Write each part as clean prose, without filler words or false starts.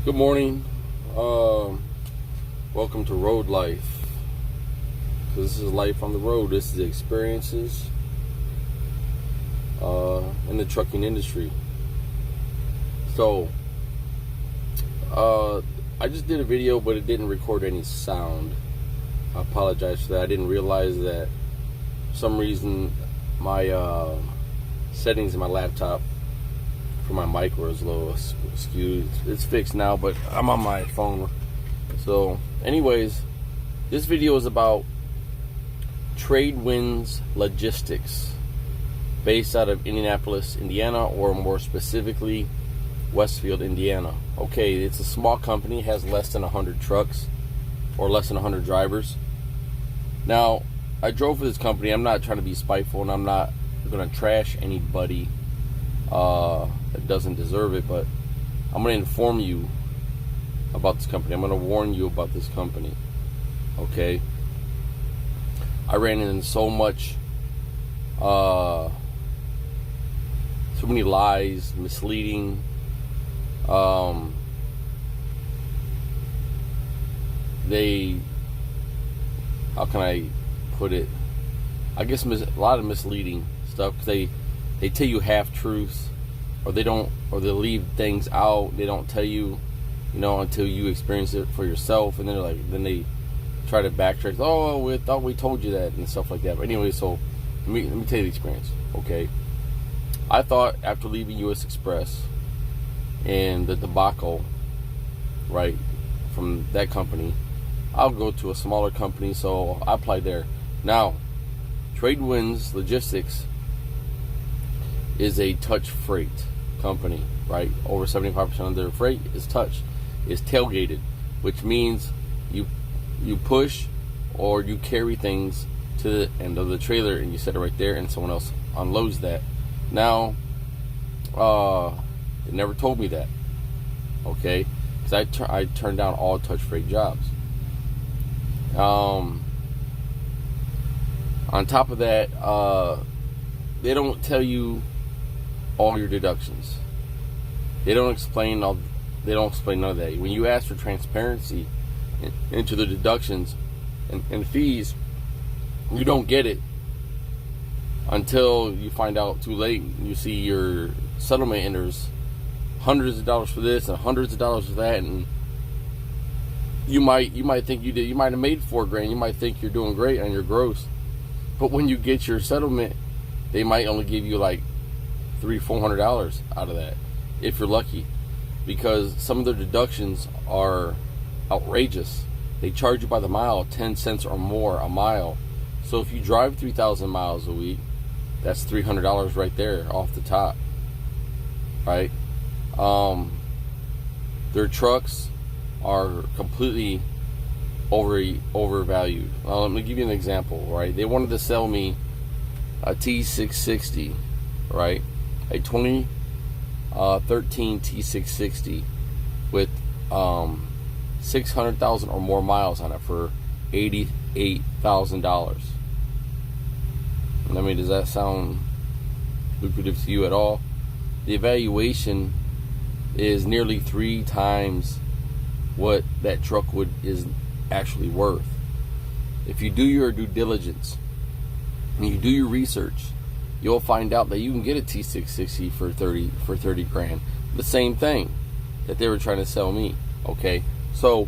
Good morning. Welcome to Road Life. This is life on the road. This is the experiences in the trucking industry. So, I just did a video, but it didn't record any sound. I apologize for that. I didn't realize that for some reason my settings in my laptop for my mic was a little skewed. It's fixed now, but I'm on my phone. So anyways, this video is about Tradewinds Logistics, based out of Indianapolis, Indiana, or more specifically Westfield, Indiana. Okay, it's a small company, has less than 100 trucks or less than 100 drivers. Now, I drove for this company. I'm not trying to be spiteful, and I'm not going to trash anybody that doesn't deserve it, but I'm going to inform you about this company. I'm going to warn you about this company. Okay, I ran into so many lies, misleading, how can I put it, I guess a lot of misleading stuff, because they tell you half-truths, or they leave things out. They don't tell you, until you experience it for yourself, and then they try to backtrack. Oh, we thought we told you that, and stuff like that. But anyway, so let me tell you the experience. Okay, I thought after leaving U.S. Express and the debacle, right, from that company, I'll go to a smaller company, so I applied there. Now, Tradewinds Logistics is a touch freight company, right? Over 75% of their freight is tailgated, which means you push or you carry things to the end of the trailer and you set it right there, and someone else unloads that. Now, they never told me that, okay? Because I turned down all touch freight jobs. On top of that, they don't tell you all your deductions. They don't explain none of that. When you ask for transparency into the deductions and fees, you don't get it until you find out too late. You see your settlement enters hundreds of dollars for this and hundreds of dollars for that, and you might think you might have made $4,000. You might think you're doing great on your gross, but when you get your settlement, they might only give you like $300-400 out of that, if you're lucky, because some of their deductions are outrageous. They charge you by the mile, 10 cents or more a mile. So if you drive 3,000 miles a week, that's $300 right there off the top, right? Their trucks are completely overvalued. Let me give you an example, right? They wanted to sell me a T660, right? A 2013 T660 with 600,000 or more miles on it for $88,000. I mean, does that sound lucrative to you at all? The evaluation is nearly 3 times what that truck is actually worth. If you do your due diligence and you do your research, you'll find out that you can get a T660 for 30 grand. The same thing that they were trying to sell me. Okay, so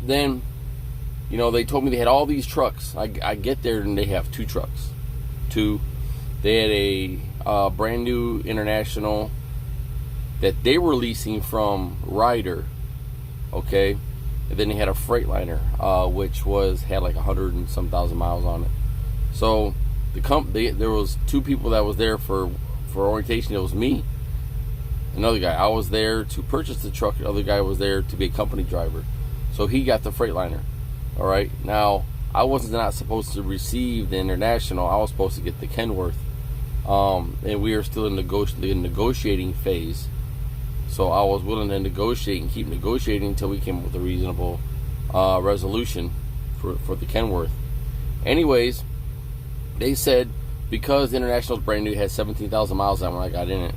then they told me they had all these trucks. I get there and they have 2 trucks. They had a brand new International that they were leasing from Ryder. Okay, and then they had a Freightliner, which had like 100 and some thousand miles on it. So there was 2 people that was there for orientation. It was me, another guy. I was there to purchase the truck. The other guy was there to be a company driver. So he got the Freightliner. All right. Now, I was not supposed to receive the International. I was supposed to get the Kenworth. And we are still in the negotiating phase. So I was willing to negotiate and keep negotiating until we came up with a reasonable resolution for the Kenworth. Anyways, they said because the International is brand new, it had 17,000 miles on when I got in it.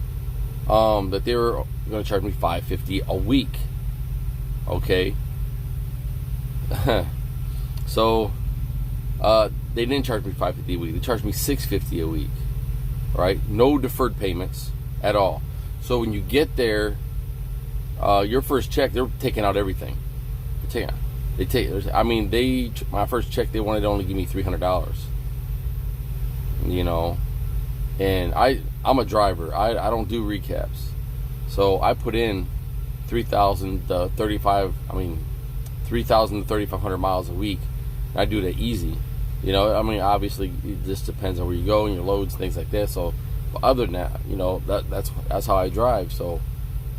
that they were going to charge me $550 a week. Okay. So they didn't charge me $550 a week. They charged me $650 a week. Right? No deferred payments at all. So when you get there, your first check, they're taking out everything. My first check, they wanted to only give me $300. You know, and I'm a driver. I don't do recaps. So I put in 3,000 to 3,500 miles a week. I do that easy. You know, I mean, obviously it just depends on where you go and your loads, things like that. So, but other than that, you know, that's how I drive. So,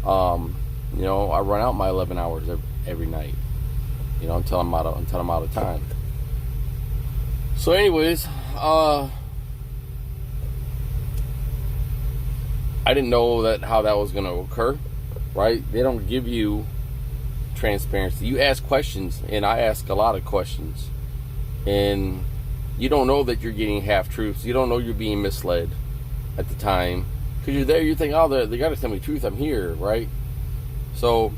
you know, I run out my 11 hours every night. You know, until I'm out of time. So, anyways, I didn't know how that was going to occur. Right? They don't give you transparency. You ask questions, and I ask a lot of questions, and you don't know that you're getting half-truths. You don't know you're being misled at the time. Because you're there, you think, oh, they got to tell me the truth. I'm here, right? So,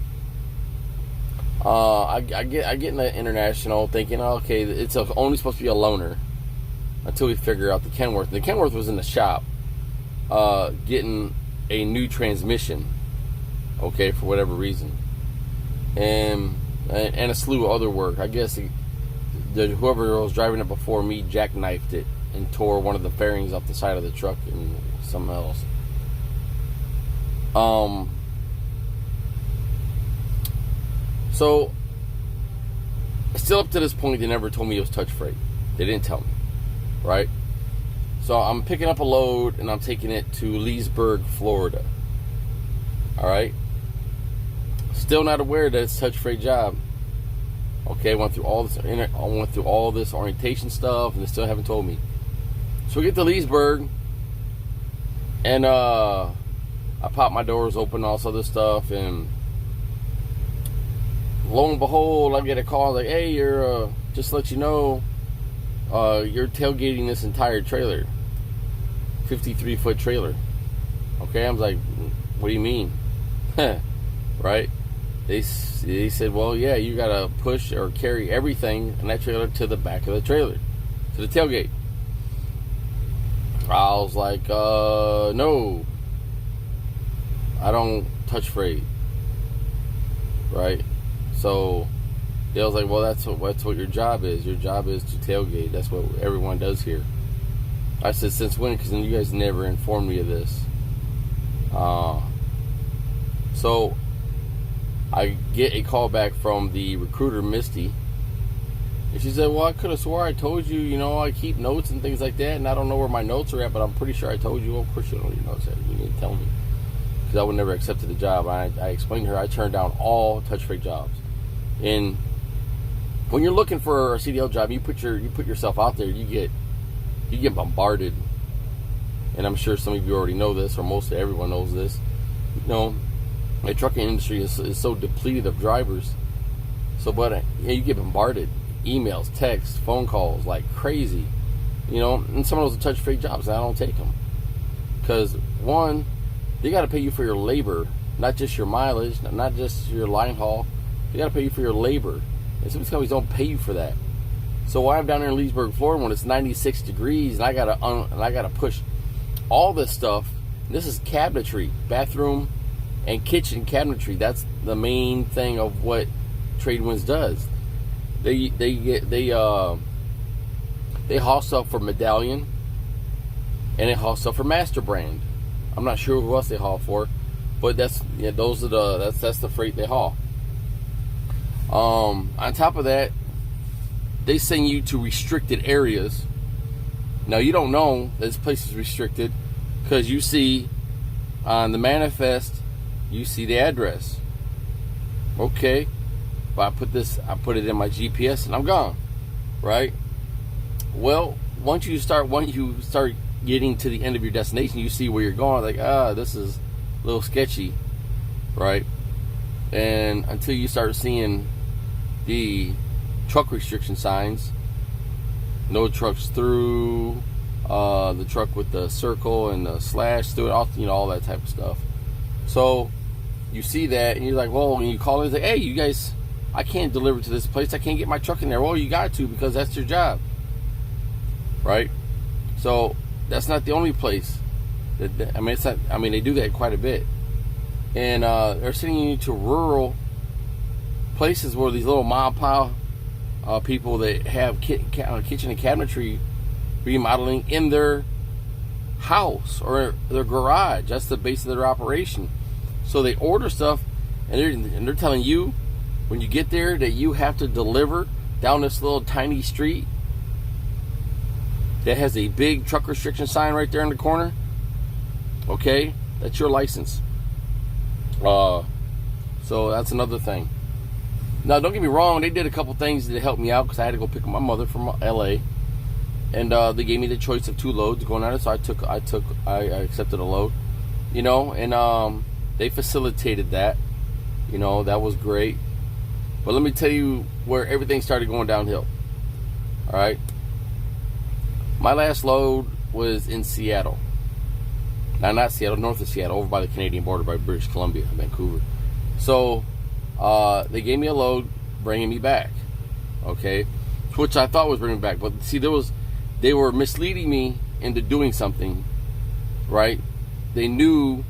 I get in the international thinking, oh, okay, it's only supposed to be a loaner until we figure out the Kenworth. And the Kenworth was in the shop getting a new transmission, okay, for whatever reason. And a slew of other work. I guess whoever was driving it before me jackknifed it and tore one of the fairings off the side of the truck and something else. So still up to this point, they never told me it was touch freight. They didn't tell me, right? So I'm picking up a load and I'm taking it to Leesburg, Florida. All right. Still not aware that it's a touch freight job. Okay, I went through all this orientation stuff, and they still haven't told me. So we get to Leesburg, and I pop my doors open, all this other stuff, and lo and behold, I get a call like, "Hey, you're just to let you know, you're tailgating this entire trailer, 53-foot trailer." Okay, I was like, "What do you mean?" Right? They said, well, yeah, you got to push or carry everything in that trailer to the back of the trailer, to the tailgate. I was like, no, I don't touch freight, right? So they was like, well, that's what your job is. Your job is to tailgate. That's what everyone does here. I said, since when? Because you guys never informed me of this. So I get a call back from the recruiter, Misty, and she said, well, I could have swore I told you, you know, I keep notes and things like that, and I don't know where my notes are at, but I'm pretty sure I told you. Well, of course you don't know your notes at. You need to tell me, because I would never accepted the job. I explained to her I turned down all touch freight jobs. And when you're looking for a CDL job, you put yourself out there, you get bombarded. And I'm sure some of you already know this, or most of everyone knows this. You know, the trucking industry is so depleted of drivers. So, but you get bombarded. Emails, texts, phone calls like crazy. You know, and some of those are touch freight jobs, and I don't take them. Because, one, they got to pay you for your labor, not just your mileage, not just your line haul. They got to pay you for your labor. And some of these companies don't pay you for that. So while I'm down there in Leesburg, Florida, when it's 96 degrees, and I gotta push all this stuff. This is cabinetry, bathroom and kitchen cabinetry. That's the main thing of what Tradewinds does. They haul stuff for Medallion, and they haul stuff for Master Brand. I'm not sure who else they haul for, but that's the freight they haul. On top of that, they send you to restricted areas. Now you don't know this place is restricted because you see on the manifest, you see the address. Okay, but I put it in my GPS and I'm gone, right? Well, once you start getting to the end of your destination, you see where you're going. Like, this is a little sketchy, right? And until you start seeing the truck restriction signs, no trucks through, the truck with the circle and the slash through it, all that type of stuff. So you see that, and you're like, well, when you call in, it's like, hey, you guys, I can't deliver to this place. I can't get my truck in there. Well, you got to, because that's your job, right? So that's not the only place. I mean, it's not. I mean, they do that quite a bit, and they're sending you to rural places where these little mom and pop people that have kitchen and cabinetry remodeling in their house or their garage. That's the base of their operation. So they order stuff, and they're telling you when you get there that you have to deliver down this little tiny street that has a big truck restriction sign right there in the corner. Okay, that's your license. So that's another thing. Now, don't get me wrong, they did a couple things to help me out, because I had to go pick up my mother from LA, and they gave me the choice of 2 loads going on it. So I accepted a load, and they facilitated that. That was great. But let me tell you where everything started going downhill. All right, my last load was in Seattle. Now, not Seattle, north of Seattle, over by the Canadian border, by British Columbia, Vancouver. So they gave me a load, bringing me back, okay, which I thought was bringing me back. But see, they were misleading me into doing something, right? They knew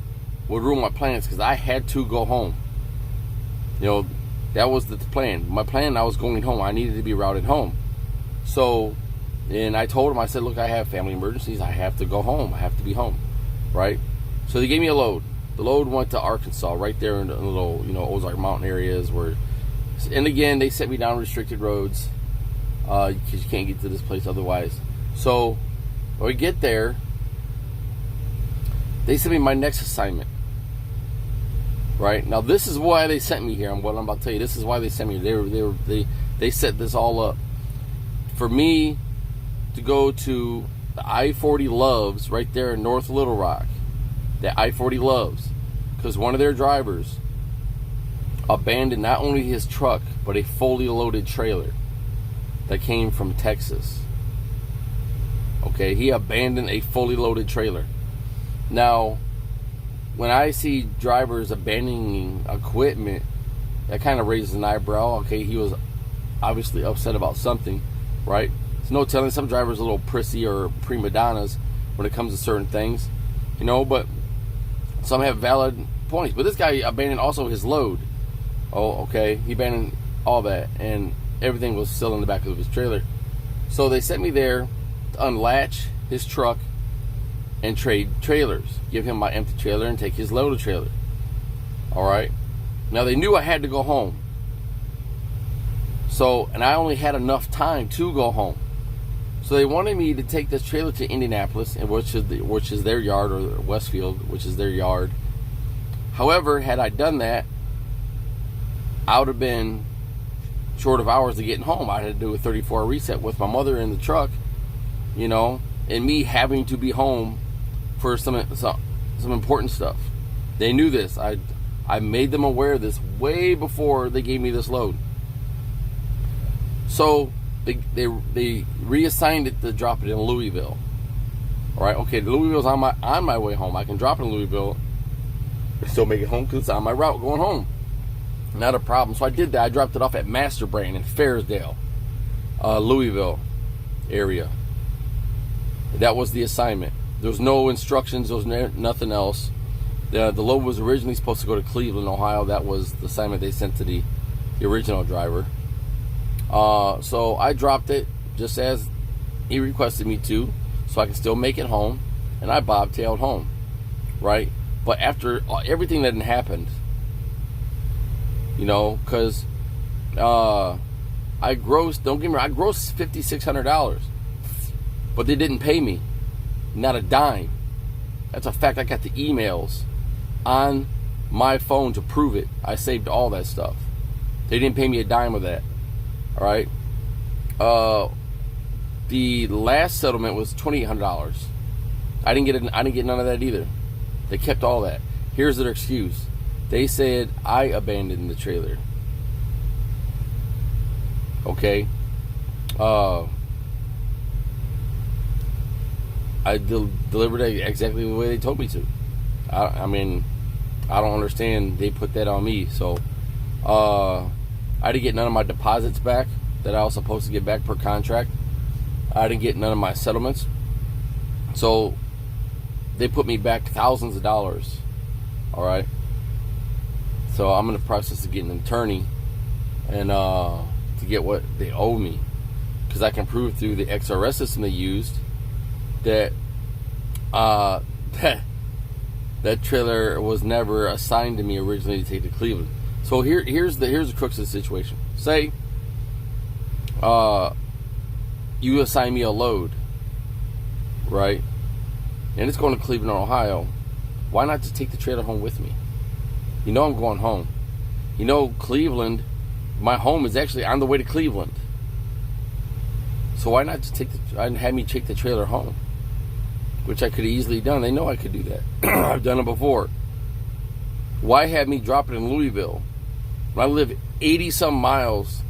would ruin my plans, because I had to go home. That was the plan. My plan, I was going home. I needed to be routed home. So, and I told them, I said, look, I have family emergencies. I have to go home. I have to be home. Right? So they gave me a load. The load went to Arkansas, right there in the little, Ozark Mountain areas where, and again, they set me down restricted roads, because you can't get to this place otherwise. So when we get there, they sent me my next assignment. Right? Now, this is why they sent me here. What I'm about to tell you, this is why they sent me here. They set this all up for me to go to the I-40 Loves right there in North Little Rock. The I-40 Loves, because one of their drivers abandoned not only his truck, but a fully loaded trailer that came from Texas. Okay, he abandoned a fully loaded trailer. Now, when I see drivers abandoning equipment, that kind of raises an eyebrow. Okay, he was obviously upset about something, right? There's no telling. Some drivers are a little prissy or prima donnas when it comes to certain things, but some have valid points. But this guy abandoned also his load. Oh, okay. He abandoned all that, and everything was still in the back of his trailer. So they sent me there to unlatch his truck and trade trailers. Give him my empty trailer and take his loaded trailer. All right. Now, they knew I had to go home. So, and I only had enough time to go home. So they wanted me to take this trailer to Indianapolis, which is their yard, or Westfield, which is their yard. However, had I done that, I would have been short of hours of getting home. I had to do a 34-hour reset with my mother in the truck, and me having to be home for some important stuff. They knew this. I made them aware of this way before they gave me this load. So they reassigned it to drop it in Louisville. All right, okay, Louisville's on my way home. I can drop it in Louisville and still make it home, because it's on my route going home. Not a problem. So I did that. I dropped it off at Master Brand in Fairasdale, Louisville area. That was the assignment. There was no instructions. There was nothing else. The load was originally supposed to go to Cleveland, Ohio. That was the assignment they sent to the original driver. So I dropped it just as he requested me to, so I can still make it home, and I bobtailed home, right? But after everything that had happened, because I grossed, don't get me wrong, I grossed $5,600, but they didn't pay me, not a dime. That's a fact. I got the emails on my phone to prove it. I saved all that stuff. They didn't pay me a dime of that. All right. The last settlement was $2,800. I didn't get none of that either. They kept all that. Here's their excuse. They said I abandoned the trailer. Okay. I delivered it exactly the way they told me to. I mean, I don't understand. They put that on me. So I didn't get none of my deposits back that I was supposed to get back per contract. I didn't get none of my settlements. So they put me back thousands of dollars. All right. So I'm in the process of getting an attorney and to get what they owe me, because I can prove through the XRS system they used that that trailer was never assigned to me originally to take to Cleveland. So here's the crux of the situation. Say you assign me a load, right? And it's going to Cleveland, Ohio. Why not just take the trailer home with me? You know I'm going home. You know Cleveland, my home is actually on the way to Cleveland. So why not just have me take the trailer home? Which I could have easily done. They know I could do that. I've done it before. Why have me drop it in Louisville when I live 80-some miles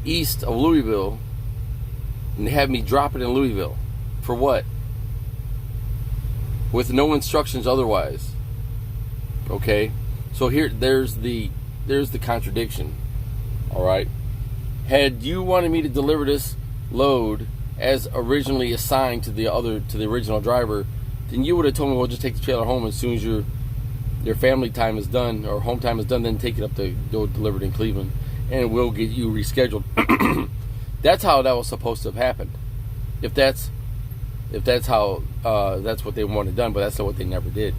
east of Louisville, and have me drop it in Louisville? For what? With no instructions otherwise. Okay? So there's the contradiction. All right? Had you wanted me to deliver this load as originally assigned to the original driver, then you would have told me, well, just take the trailer home as soon as your family time is done, or home time is done, then take it up to go deliver it in Cleveland, and we'll get you rescheduled. That's how that was supposed to have happened. If that's how that's what they wanted done, but that's not what they never did.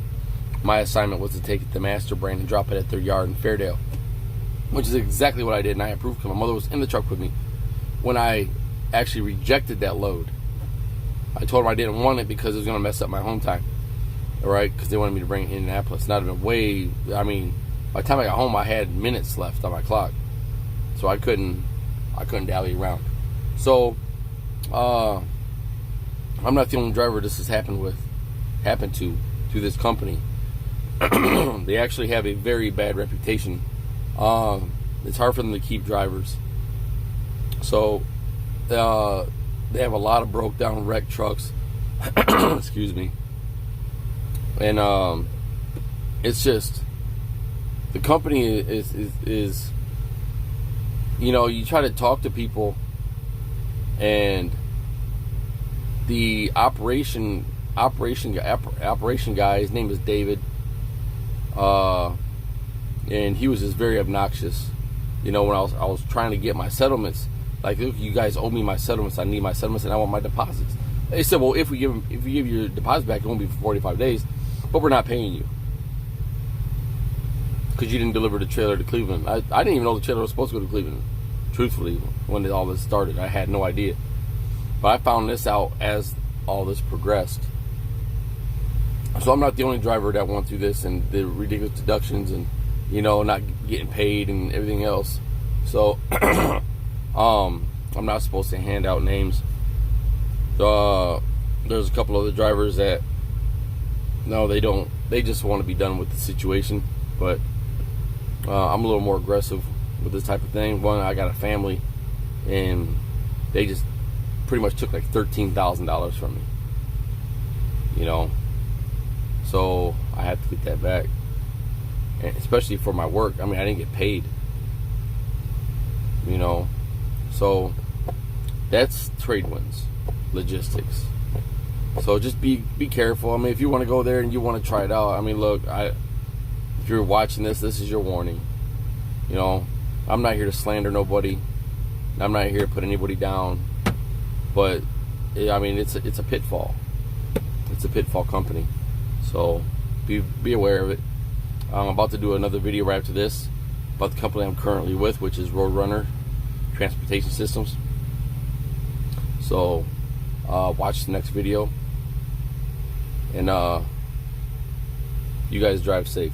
My assignment was to take it to Master Brand and drop it at their yard in Fairdale, which is exactly what I did, and I approved because my mother was in the truck with me when I actually rejected that load. I told them I didn't want it because it was going to mess up my home time, all right? Because they wanted me to bring it in Indianapolis. Not in a way. I mean, by the time I got home, I had minutes left on my clock, so I couldn't dally around. So I'm not the only driver this has happened to through this company. They actually have a very bad reputation. It's hard for them to keep drivers. So they have a lot of broke down wrecked trucks. Excuse me. And it's just, the company is you know, you try to talk to people, and the operation guy, his name is David, and he was just very obnoxious. You know, when I was trying to get my settlements, like, look, you guys owe me my settlements. I need my settlements, and I want my deposits. They said, well, if we give your deposit back, it won't be for 45 days, but we're not paying you because you didn't deliver the trailer to Cleveland. I didn't even know the trailer was supposed to go to Cleveland. Truthfully, when all this started, I had no idea. But I found this out as all this progressed. So I'm not the only driver that went through this and the ridiculous deductions and, you know, not getting paid and everything else. So I'm not supposed to hand out names. There's a couple other drivers that, no, they don't. They just want to be done with the situation. But I'm a little more aggressive with this type of thing. One, I got a family, and they just pretty much took like $13,000 from me. You know, so I have to get that back, and especially for my work. I mean, I didn't get paid. You know, so that's Tradewinds Logistics. So just be careful. I mean, if you want to go there and you want to try it out, I mean, look, if you're watching this is your warning. You know, I'm not here to slander nobody. I'm not here to put anybody down. But I mean, it's a pitfall. It's a pitfall company. So be aware of it. I'm about to do another video right after this about the company I'm currently with, which is Roadrunner Transportation Systems. So watch the next video, and you guys drive safe.